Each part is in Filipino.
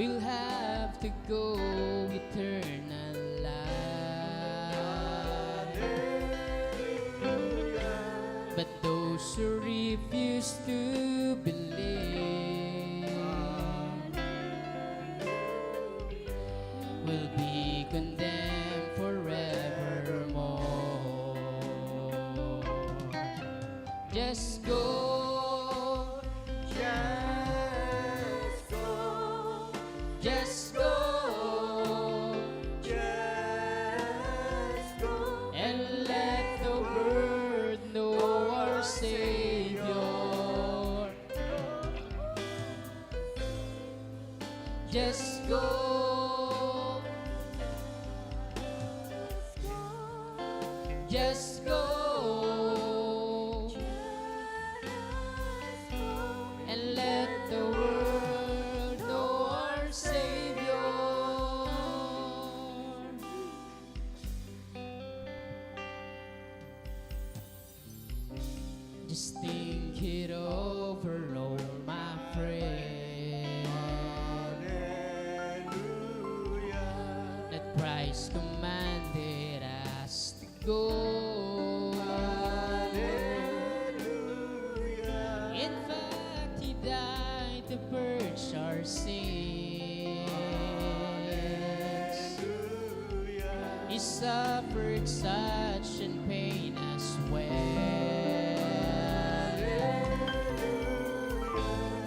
will have to go eternal life. But those who refuse to believe will be condemned forevermore. Just go, Just go, just go, just go, and let the world know our Savior. Just go, just go, and let the world know our Savior. Just think it over, oh my friend, Hallelujah, that Christ commanded us to go. Hallelujah, In fact, He died to purge our sins. Hallelujah, He suffered such in pain as well.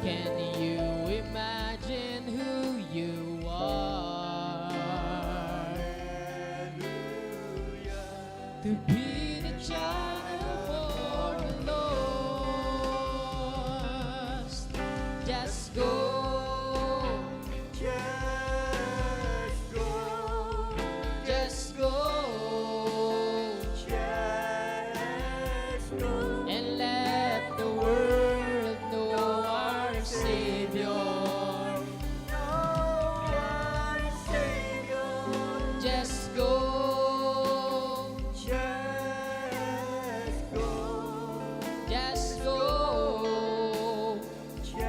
Can you imagine who you are? Hallelujah, To be the child of the lost. Just go, just go, just go, just go, and let the world know our Savior. our Savior. Just go, Just go, just go, just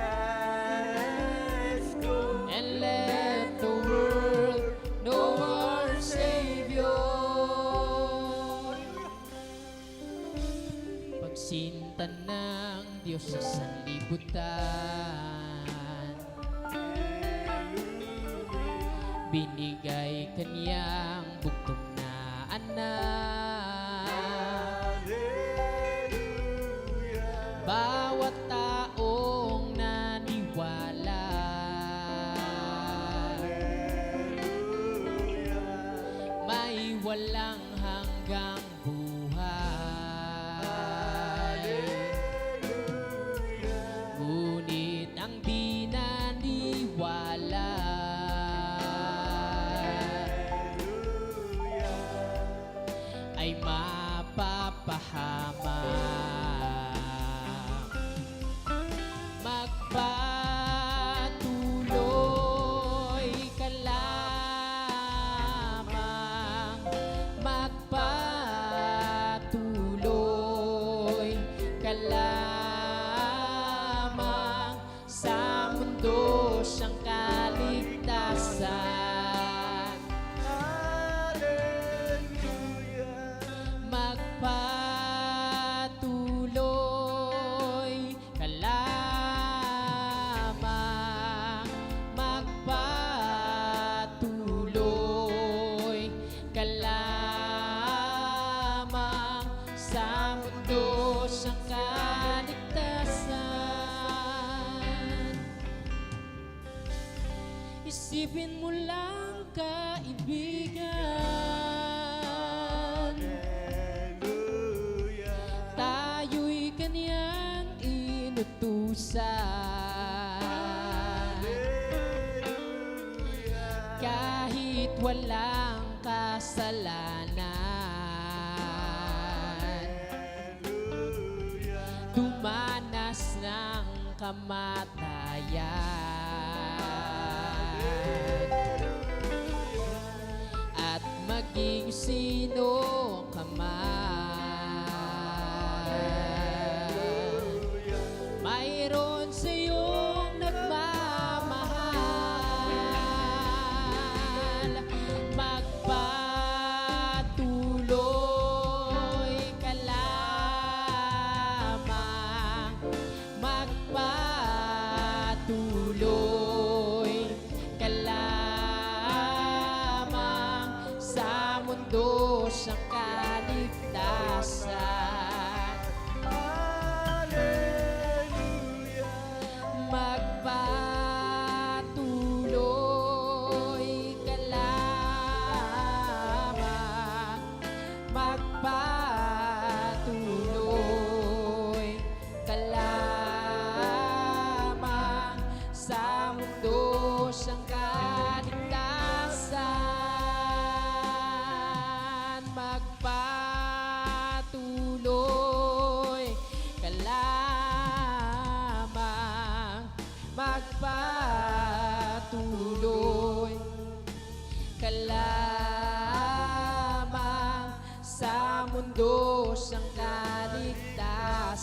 go, and let the world know our Savior. Pagsinta ng Diyos sa sanlibutan, binigay Kaniyang bugtong na anak. Hallelujah, Bawat taong naniwala Hallelujah, may walang hanggang buhay. Hallelujah, Ngunit ang di naniwala Hallelujah, ay mapapahamak. Magpatuloy ka lamang, magpatuloy ka lamang sa mundo siyang kaligtasan. Hallelujah, Magpatuloy ka lamang, magpatuloy ka lamang sa mundo siyang kaligtasan. Isipin mo lang, kaibigan, Hallelujah, tayo'y Kaniyang inutusan. Hallelujah, Kahit walang kasalanan, Hallelujah, dumanas ng kamatayan. At maging sino ka man, mayroon sa'yong nagmamahal.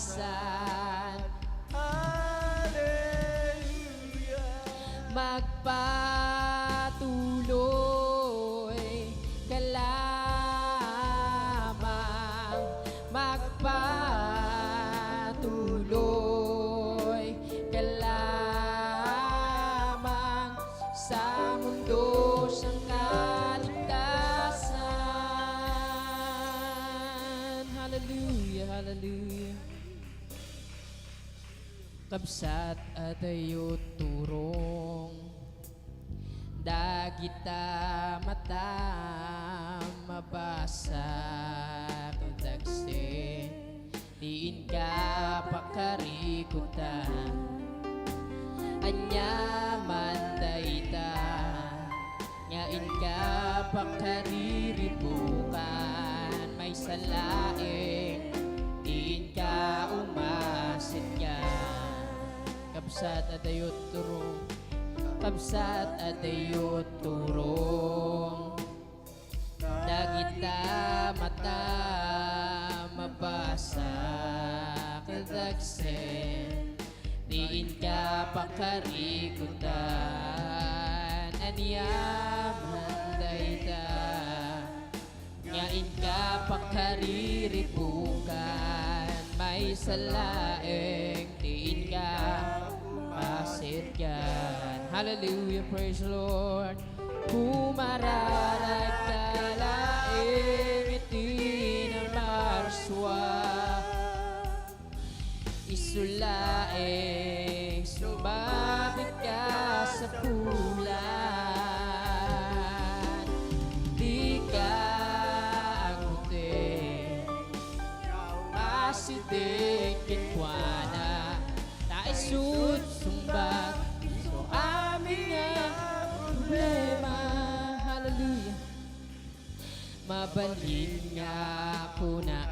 kinabukasan. Hallelujah. Magpatuloy ka lamang, magpatuloy ka lamang sa mundo siyang kaligtasan. Hallelujah, hallelujah. Kabsat at ayo turong dagita mata mabasa kadagse diin ka pakarikutan anya mandayta ngain ka pakariribukan may salaing diin ka umasit ka kabsat at ayot turong kabsat at ayot turong dagita mata mabasa kadagsen diin ka pakarikutan anyaman dayta ngain ka pakariribukan may salaeng diin ka pasit yan. Hallelujah, praise the Lord. Kumararay ka laing itinamarswa isulaing sumabit ka sa pulan di ka agutin masidik kinkwana taisud sumbat so amin nga problema. Hallelujah. Mabalhin nga ko na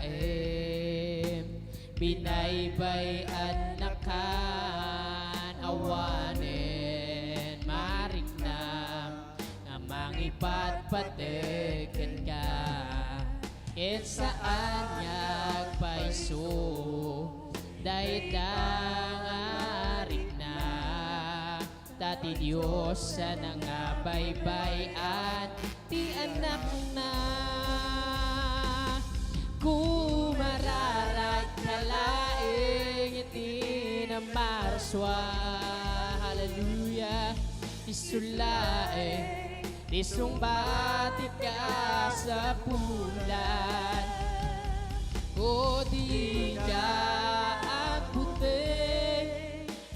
binaybayan nakan awanen marignam nga mangipatpatikan ka ket saan nyag paiso daytang arik na dati Diyos sa nangabaybayan ti anak na kumararay kalaing itinamarswa. Hallelujah. Isulae disumbatit ka sa pulan o di ka ang puti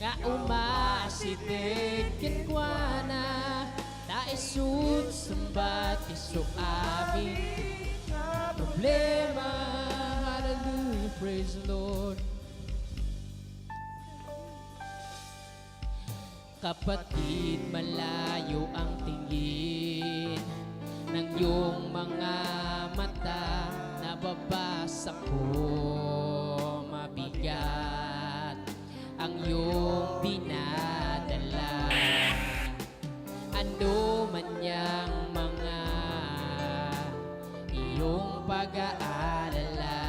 nga umasitig kinkwana na isut sumbat isuk amin problema. Hallelujah, praise the Lord. Kapatid, malayo ang tingin ng iyong mga mata. Nababasa ko mabigat ang iyong dinadala. Ano man niyang mga iyong pag-aalala,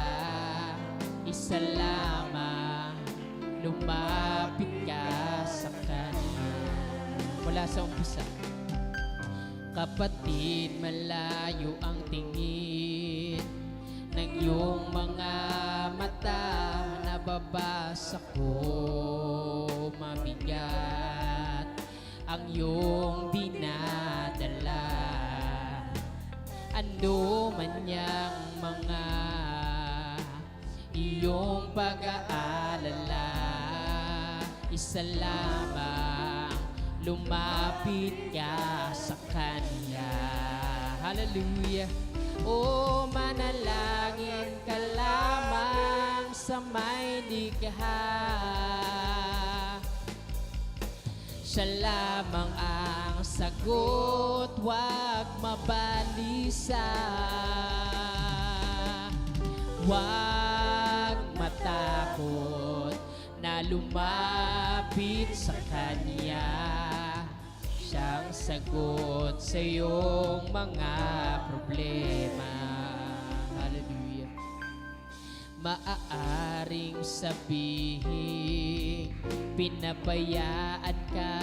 isa lamang lumapit ka sa kanya. Wala sa umpisa. Kapatid, malayo ang tingin ng iyong mga mata. Nababasa ko mabigat ang iyong dinadala. Ano man niyang mga iyong pag-aalala, isa lamang lumapit ka sa Kanya. Hallelujah. O manalangin ka lamang sa may likha. Siya lamang ang sagot, huwag mabalisa. Huwag matakot na lumapit sa Kanya. Siyang sagot sa iyong mga problema. Hallelujah. maaaring sabihin pinabayaan ka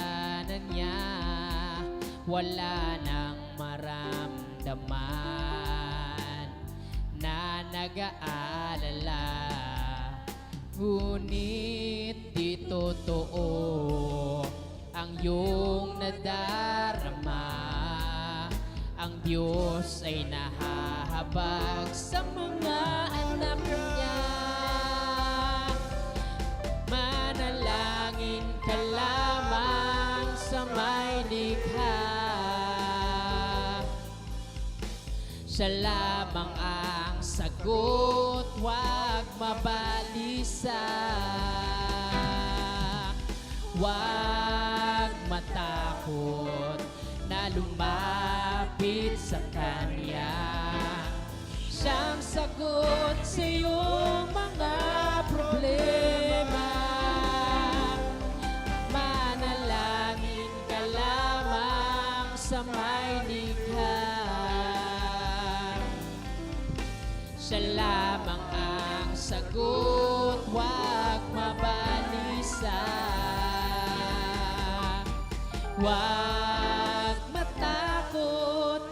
na niya, wala nang maramdaman na nag-aalala. Ngunit di totoo ang iyong nadarama. Ang Diyos ay nahahabag sa mga anak niya. Manalangin ka lamang sa may likha. Siya lamang ang sagot, huwag mabalisa. Huwag matakot na lumapit sa Kanya. Siyang sagot sa iyong mga problema. Manalangin ka lamang sa may likha. Siya lamang ang sagot, huwag mabalisa. Huwag matakot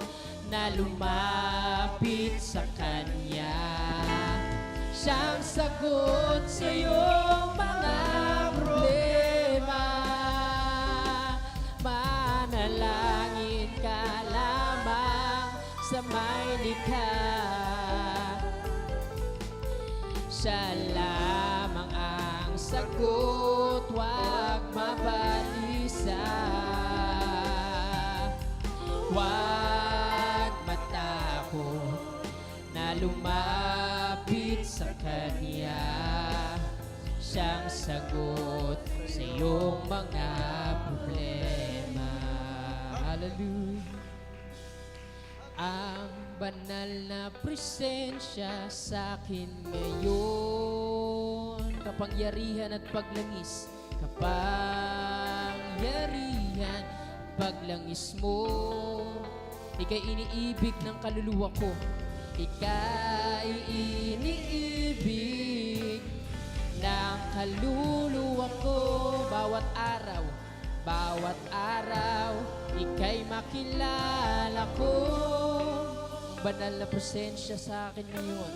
na lumapit sa Kanya. Siyang sagot sa iyong mga problema. Manalangin ka lamang sa may likha. Siya lamang ang sagot, huwag mabalisa. Huwag matakot na lumapit sa Kanya. Siyang sagot sa iyong mga problema. Hallelujah. Ang banal na presensya sa akin ngayon, kapangyarihan at paglangis, kapangyarihan, paglangis mo. Ika'y iniibig ng kaluluwa ko, ika'y iniibig ng kaluluwa ko. Bawat araw, ika'y makilala ko. Banal na presensya sa akin ngayon,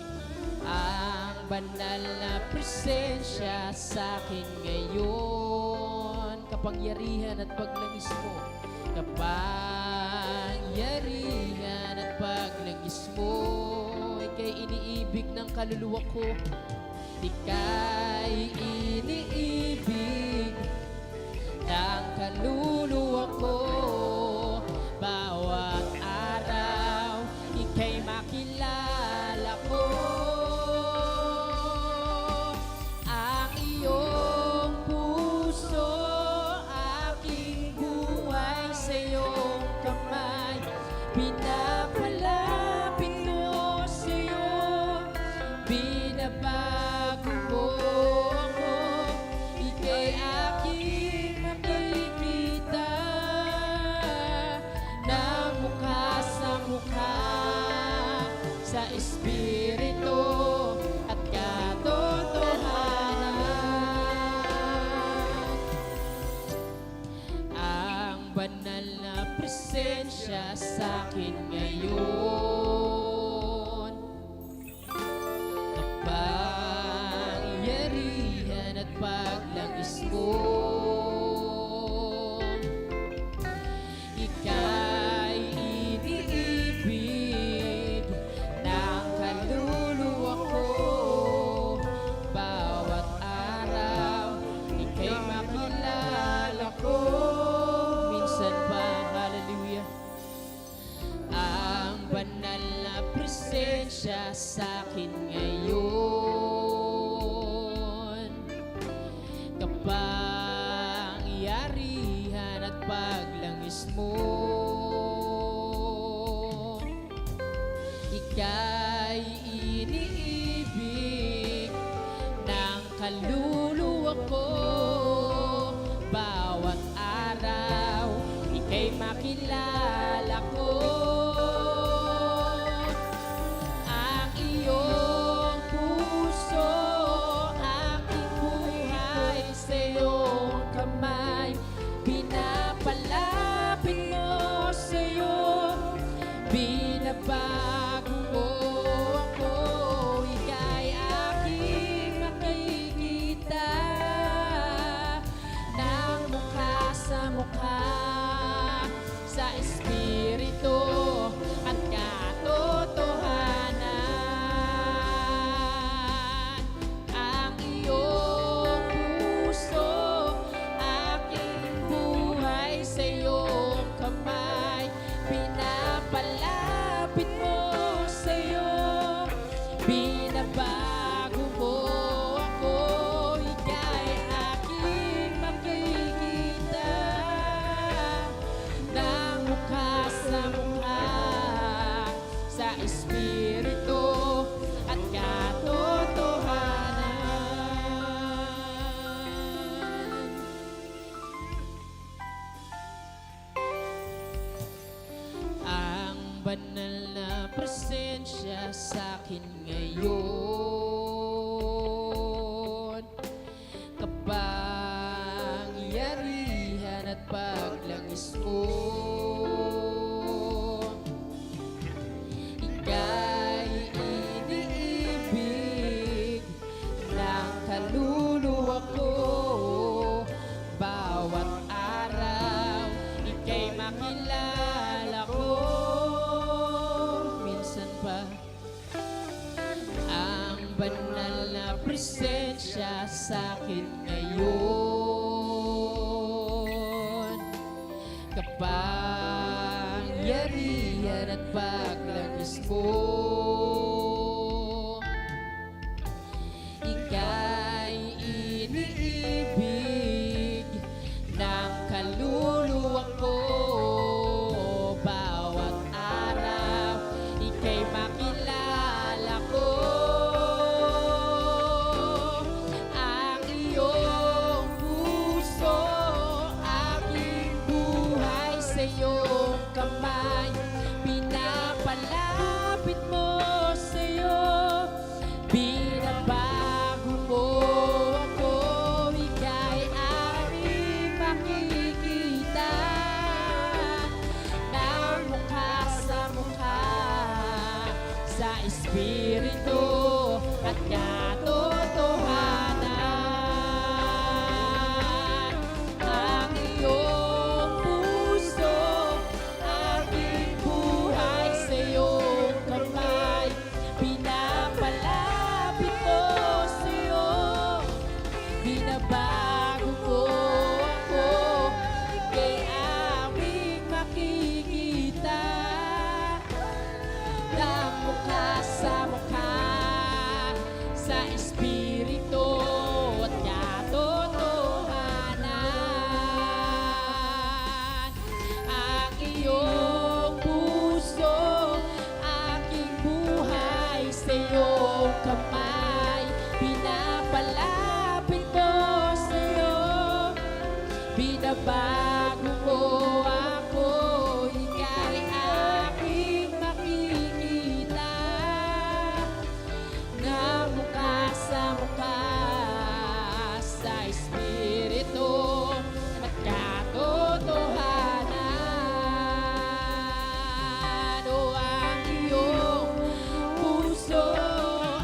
ang banal na presensya sa akin ngayon, kapangyarihan at paglangis mo, kapangyarihan at paglangis mo. Ika'y iniibig ng kaluluwa ko, ika'y iniibig ng kaluluwa ko. Bawat araw, ika'y makilala ko. Ang iyong puso, aking buhay sa iyong kamay. Pinapalapit mo sa iyo, binabago mo ako. Ika'y aking makikita na mukha sa mukha, sa Espiritu at katotohanan. Ang banal na presensya sa akin ngayon, kapangyarihan at paglangis mo. Ika'y iniibig ng kaluluwa ko. Bawat araw, ika'y makilala ko. Minsan pa, hallelujah. Ang banal na presensya sa akin ngayon, kapangyarihan at paglangis mo. Ika'y iniibig ng kaluluwa ko. Bawat araw, ika'y makilala ko. Ang iyong puso, presensya sa'kin ngayon. Kapangyarihan at paglangis mo, ika'y iniibig ng kaluluwa ko. Bawat araw, ika'y makilala ko. Minsan pa, ang banal na presensya sa'kin ngayon. Kapangyarihan at paglangis mo, ika'y iniibig ng kaluluwa ko. Bawat araw, ika'y makilala ko. Ang iyong puso, aking buhay sa iyong kamay. Pinapalapit mo sa iyo, binabago mo ako. Ika'y aking makikita ng mukha sa mukha, sa espiritu at katotohanan. Ang iyong puso, aking buhay sa iyong kamay. Pinapalapit ko sa iyo, binabago mo ako. Ika'y aming makikita ng mukha sa mukha, sa espiritu at katotohanan. Ang iyong puso, aking buhay sa iyong kamay. Pinapalapit mo sa iyo, binabago mo ako. Ika'y aking makikita ng mukha sa mukha, sa espiritu at katotohanan. O ang iyong puso,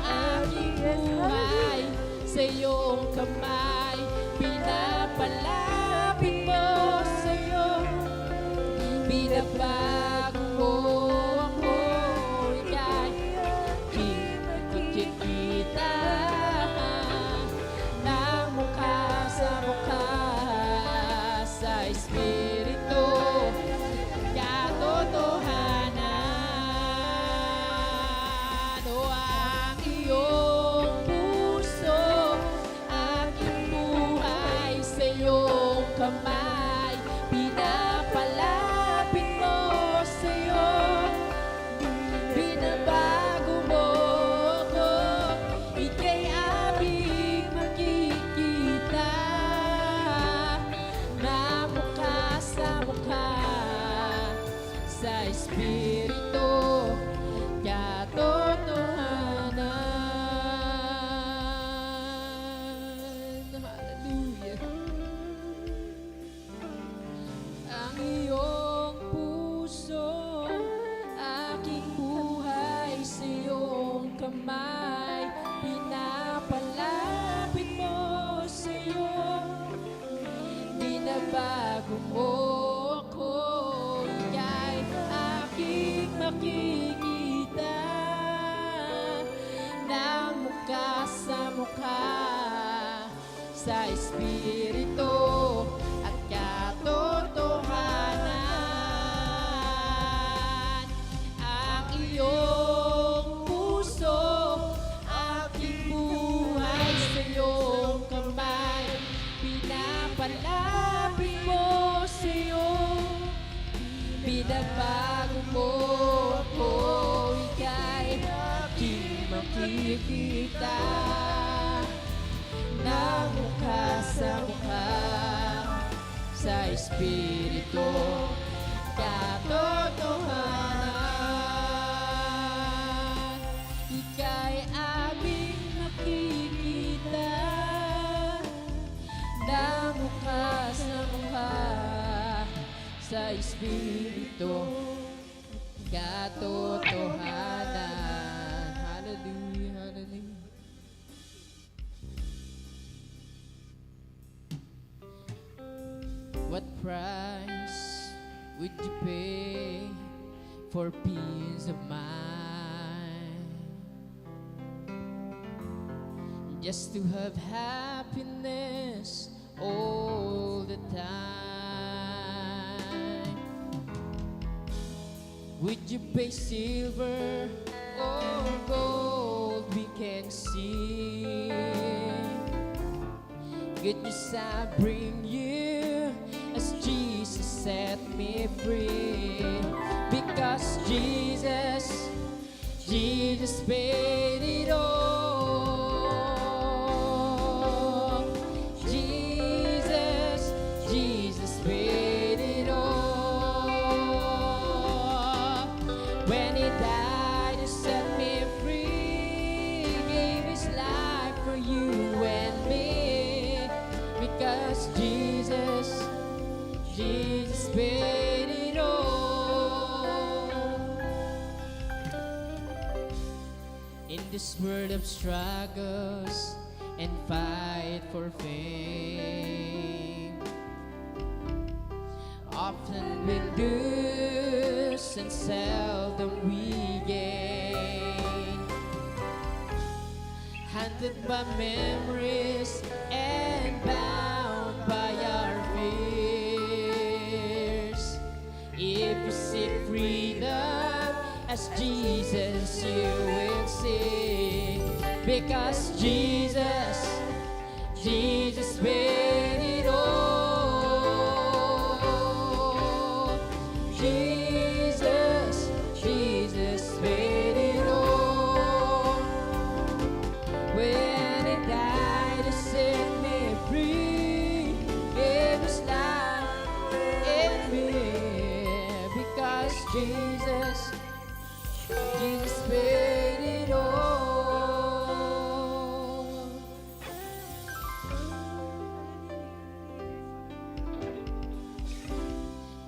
aking buhay sa iyong kamay. Pinapalapit mo sa iyo, binabago mo ako. Ika'y makikita ng mukha sa mukha, sa espiritu katotohanan. O ang iyong puso, aking buhay sa iyong kamay. Pinapalapit mo sa iyo, binabago mo ako. Ika'y aming makikita na mukha sa mukha, sa espiritu katotohanan. Hallelujah. Ang iyong puso, aking buhay sa iyong kamay. Pinapalapit mo sa iyo, binabago mo ako. Ika'y aking makikita ng mukha sa mukha, sa espiritu at katotohanan. Ang iyong puso, aking buhay sa iyong kamay. Pinapalapit mo sa iyo, binabago mo ako. Ika'y aking makikita ng mukha sa mukha, sa espiritu katotohanan. sa Espiritu katotohanan. Hallelujah, hallelujah. What price would you pay for peace of mind? Just to have happiness all the time. Would you pay silver or gold we can see? Goodness I bring you as Jesus set me free. Because Jesus paid it all. Jesus paid it all. When He died to set me free, He gave His life for you and me. Because Jesus paid it all. In this world of struggles and fight for fame, often we lose and seldom we gain. Hunted by memories and bound by our fears. If you seek freedom as Jesus, you will see. Because Jesus paid it all. Jesus paid it all. When He died to set me free, gave His life in me. Because Jesus paid it all.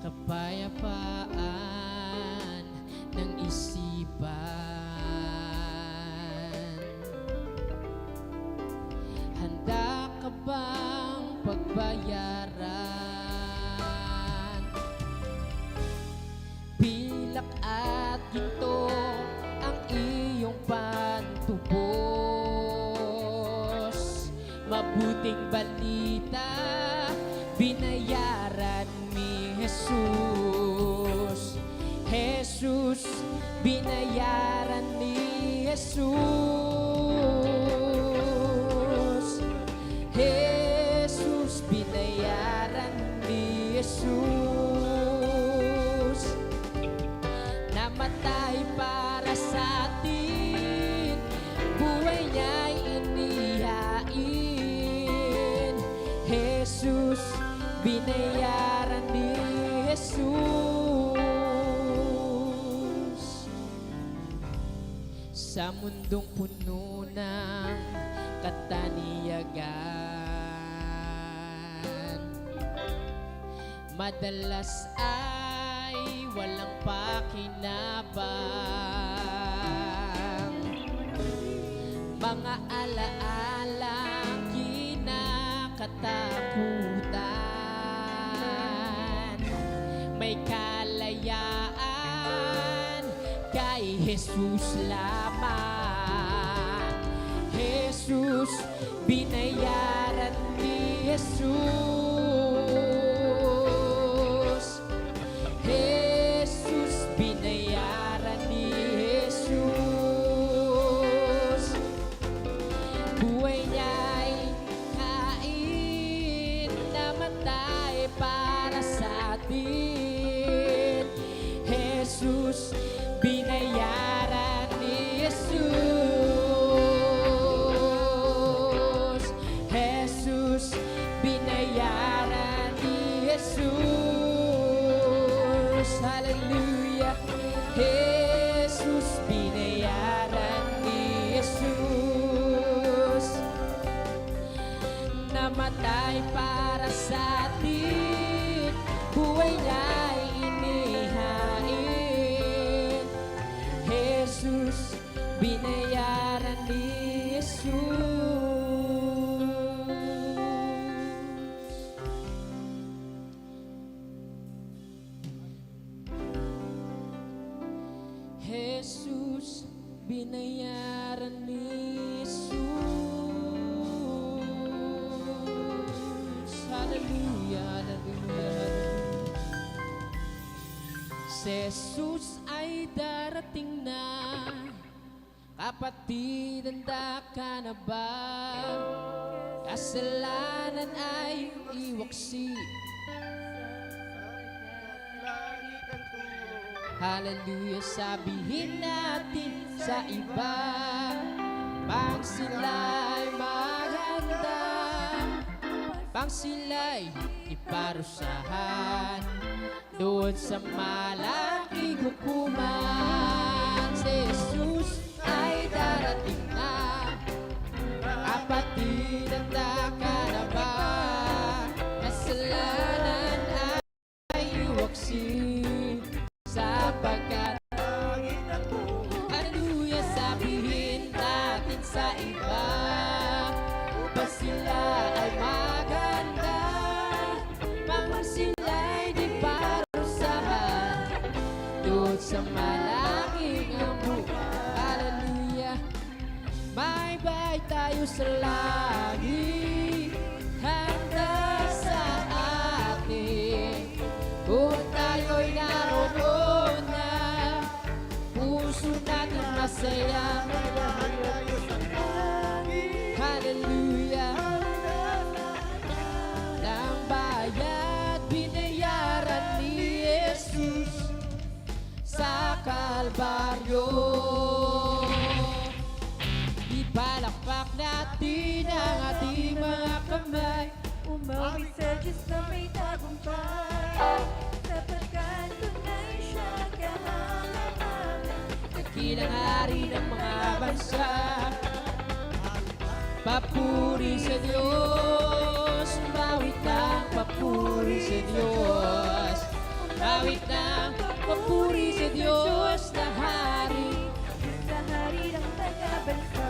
Kapayapaan ng isipan, handa ka bang pagbayaran? Pilak at ginto ang iyong pantubos. Mabuting balita, binayaran ni Jesus. Jesus, binayaran ni Jesus. Jesus, binayaran ni Jesus. Namatay para sa atin, buhay niya'y inihain. Jesus, binayaran ni Jesus. Sa mundong puno ng kataniyagan, madalas ay walang pakinabang. Mga alaalang kinakatakutan, may kalayaan kay Jesus lamang. Jesus, binayaran ni Jesus. Jesus, binayaran ni Jesus. Buhay niya'y kain, namatay para sa atin. Jesus, binayaran ni Jesus. Jesus, binayaran ni Jesus. Hallelujah. Jesus, binayaran ni Jesus. Namatay para sa atin, buhay niya'y Jesus, binayaran ni Jesus. Jesus, binayaran ni Jesus. Hallelujah, hallelujah. Si Jesus ay darating na. Kapatid, handa ka na ba? Kasalanan ay iwaksi. Lagi kang turo. Hallelujah, sabihin natin sa iba, pang sila'y maganda, pang sila'y iparusahan, doon sa malaking hukuman. Si Jesus ay darating na. Kapatid, handa ka na ba? Kasalanan ay iwaksi, sapagkat Lagi kang turo. hallelujah, sabihin natin sa iba, upang sila ay maganda, pang sila'y di parusahan, doon sa malaking ambukan. Hallelujah, may bahay tayo sa langit, handa sa atin, kung tayo'y naroon na, puso natin masaya. Bahay tayo sa langit. Hallelujah, ng bayad binayaran ni Jesus sa Kalbaryo. Ipalakpak natin ang ating mga kamay. Umawit sa Diyos na may tagumpay, sapagkat tunay siya kahalangan. Dakilang hari ng mga bansa, papuri sa Diyos, bawit ng papuri sa Diyos, bawit ng papuri sa Diyos na hari. Sa hari ng tagabansa,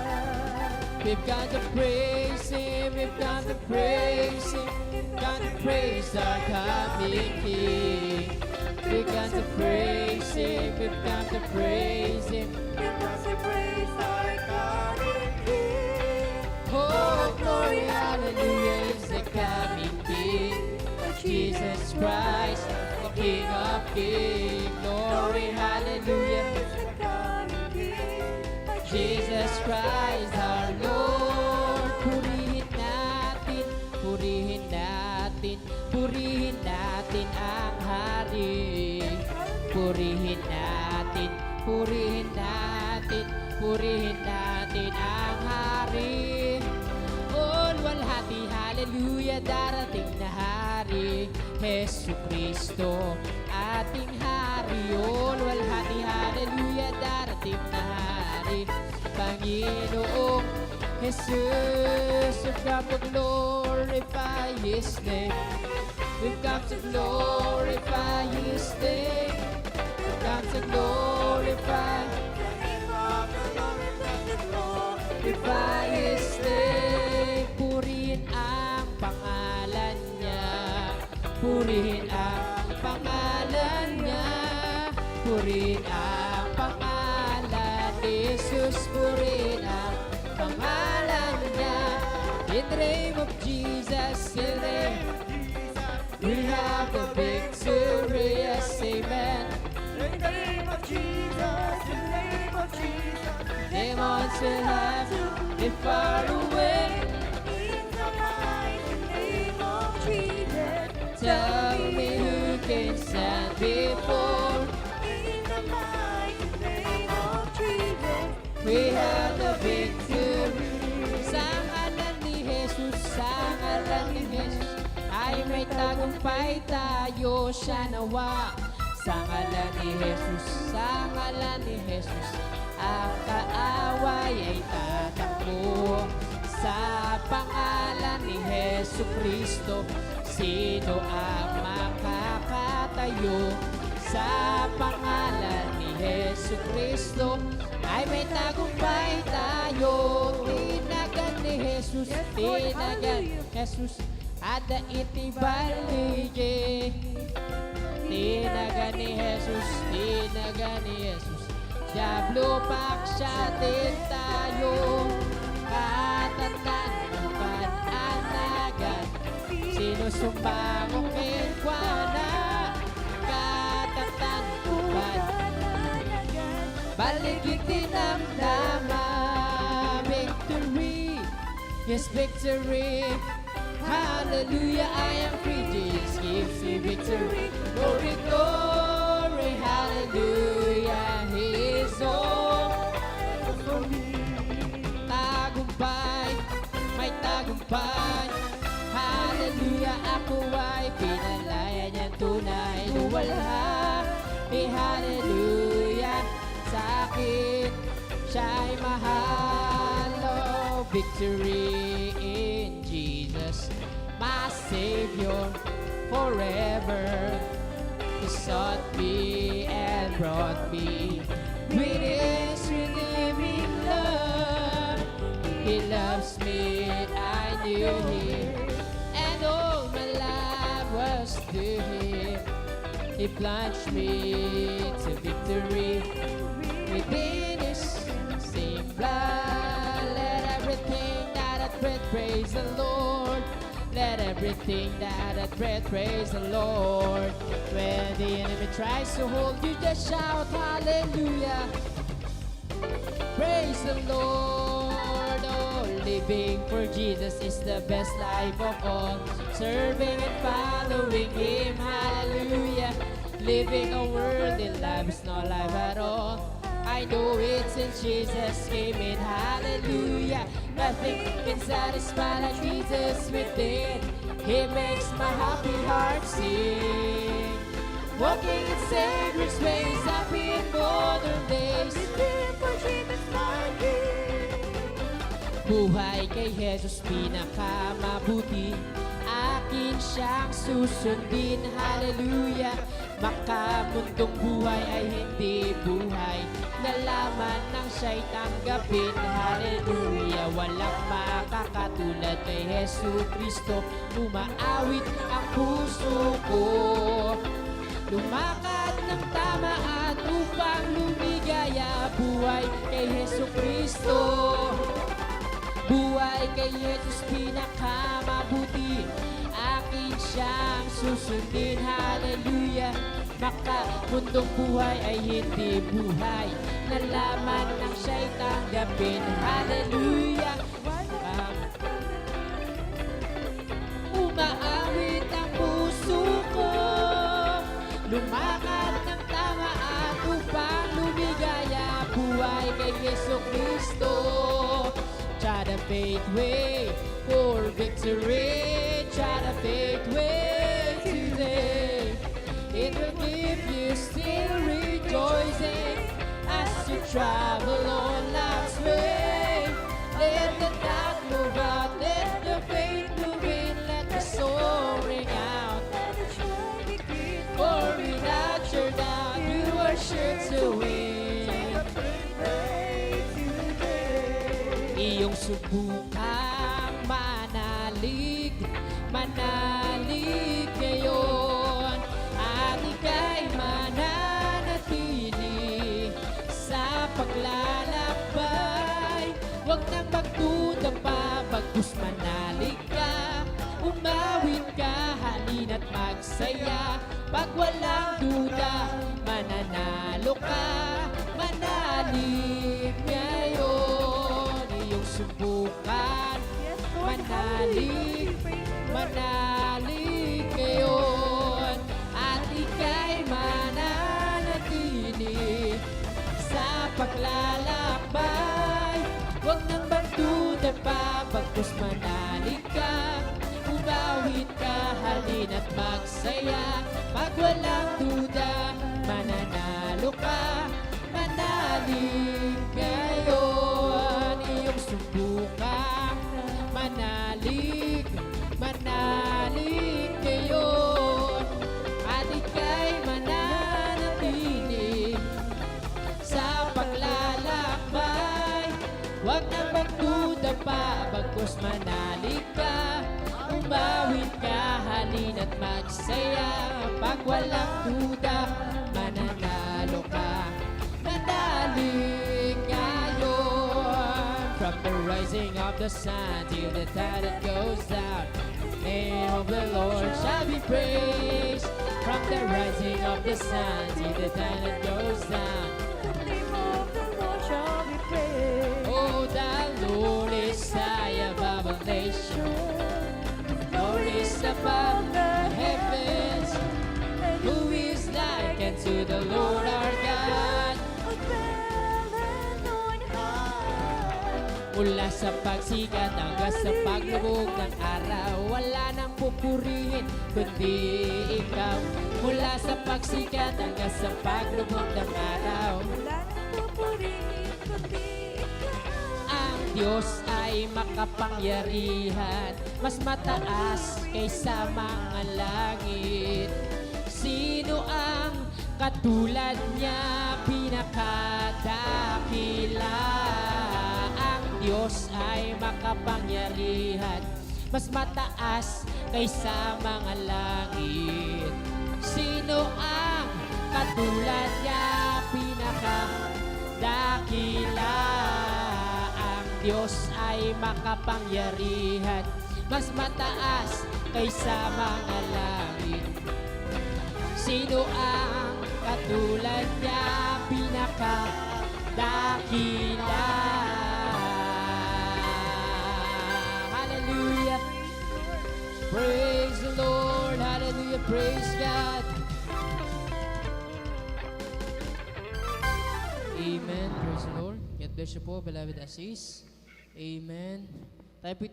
We've got to praise Him, we've got to praise Him, we've got to praise our coming King. We've got to praise Him, we've got to praise Him. give us a praise our God and King. Oh, glory, hallelujah, is the coming King. Jesus Christ, the King of Kings. Glory, hallelujah, Is the coming King. Jesus Christ our Lord. Purihin natin, purihin natin, purihin natin ang hari. Purihin natin, purihin natin, purihin natin ang hari. Oh, luwalhati, hallelujah, darating na hari, Jesu Kristo, ating hari. Oh, luwalhati, hallelujah, darating na hari, Panginoong Jesus. We've come to glorify His name. We've come to glorify His name. We've come to glorify, The name of the Lord is the glorify His name. Purihin ang pangalan niya. Purihin ang pangalan niya. Purihin ang pangalan ni Jesus. Purihin ang pangalan niya. In the name of Jesus, in the name of we have the victory, yes, amen. In the name of Jesus, in the name of Jesus. Demons will have to be far away. In the mighty name of Jesus, Tell me who can stand before. in the mighty name of Jesus, We have the victory. Sa ngalan ni Jesus, sa ngalan ni Jesus, ay may tagumpay tayo siya nawa. Sa ngalan ni Jesus, sa ngalan ni Jesus, ang kaaway ay tatakbo. Sa pangalan ni Jesu Kristo, sino ang makakatayo? Sa pangalan ni Jesu Kristo, ay may tagumpay tayo. Tinagan ni Jesus, tinagan Jesus, ada itibalige. Tinagan ni Jesus, tinagan ni Jesus, Diablo paksyatin tayo. Katatan, anagan, sinusumbangokin kwa na. Katatan, balikitin ang dama. Victory is victory. Hallelujah, I am free. Jesus gives me victory. Glory, glory, hallelujah. He is all for me. Tagumpay, may tagumpay. Hallelujah, ako ay pinalaya niyang tunay. Luwalha, hallelujah. Sa akin, siya'y mahal. Oh, victory in Jesus, my Savior, forever. He sought me and brought me with His redeeming love. He loves me, I knew Him, and all my life was to Him. He plunged me to victory within His same blood. Let everything that hath breath praise the Lord. Let everything that hath breath praise the Lord. When the enemy tries to hold you, just shout hallelujah. Praise the Lord. Oh, living for Jesus is the best life of all. Serving and following Him, hallelujah. Living a worldly life is no life at all. I know it since Jesus came in, hallelujah. Nothing can satisfy like Jesus within. He makes my happy heart sing. Walking in Savior's ways, happy in modern days. Living for Jesus like Him. Buhay kay Jesus pinakamabuti. Akin siyang susundin, hallelujah. Makamundong buhay ay hindi buhay. Nalaman nang siya'y tanggapin, hallelujah. Walang makakatulad kay Jesu Kristo. Umaawit ang puso ko. Lumakad ng tama at upang lumigaya. Buhay kay Jesu Kristo. Buhay kay Jesus pinakamabuti. Akin siyang susundin, hallelujah. Makamundong buhay ay hindi buhay. Nalaman nang siya'y tanggapin, hallelujah. Umaawit ang puso ko. Lumakad ng tama at upang lumigaya. Buhay kay Yesu Kristo. Try the faith way for victory. Try the faith way today. It will give you still rejoicing as you travel on life's way. Let the doubt move out, let the faith move in, let the soul ring out. Let the joy begin. For without your doubt, you are sure to win. Praise today. Iyong subukang manalig, manalig ngayon. At ika'y mananatili sa paglalakbay. Huwag nang magduda pa, bagkus manalig ka. Umawit ka, halina't magsaya. Pag walang duda, mananalo ka. Manalig ngayon. Iyong subukan, Yes, Lord, manalig, manalig ngayon. At ika'y mananatili sa paglalakbay. Huwag nang magduda pa, bagkus manalig ka. Umawit ka, halina't magsaya. Pag walang duda, mananalo ka. Manalig ngayon. Iyong subukan, manalig, manalig ngayon. At ika'y mananatili sa paglalakbay. pa, bagkus manalik ka. Umawit ka, halina't magsaya. Pag walang duda, mananalo ka. Nanalig ngayon. From the rising of the sun till the time it goes down, the name of the Lord shall be praised. From the rising of the sun till the time it goes down. The name of the Lord shall be praised. Oh, the Lord is high above all nations. Lord is above the heavens. Who is like unto the Lord our God? A well on high. Mula sa pagsikat hanggang sa paglubog ng araw, wala nang pupurihin kundi ikaw. Mula sa pagsikat hanggang sa paglubog ng araw, Wala nang pupurihin kundi ikaw. ang Diyos ay makapangyarihan, mas mataas kaysa mga langit. Sino ang katulad niya, pinakadakila? Ang Diyos ay makapangyarihan, mas mataas kaysa mga langit. Sino ang katulad niya, pinakadakila? Ang Diyos ay makapangyarihan, mas mataas kaysa mga langit. Sino ang katulad niya, pinakadakila? Hallelujah! Praise the Lord! Hallelujah! Praise God! Amen. Praise the Lord. God bless you po, beloved Assis. Amen. Tayo po ito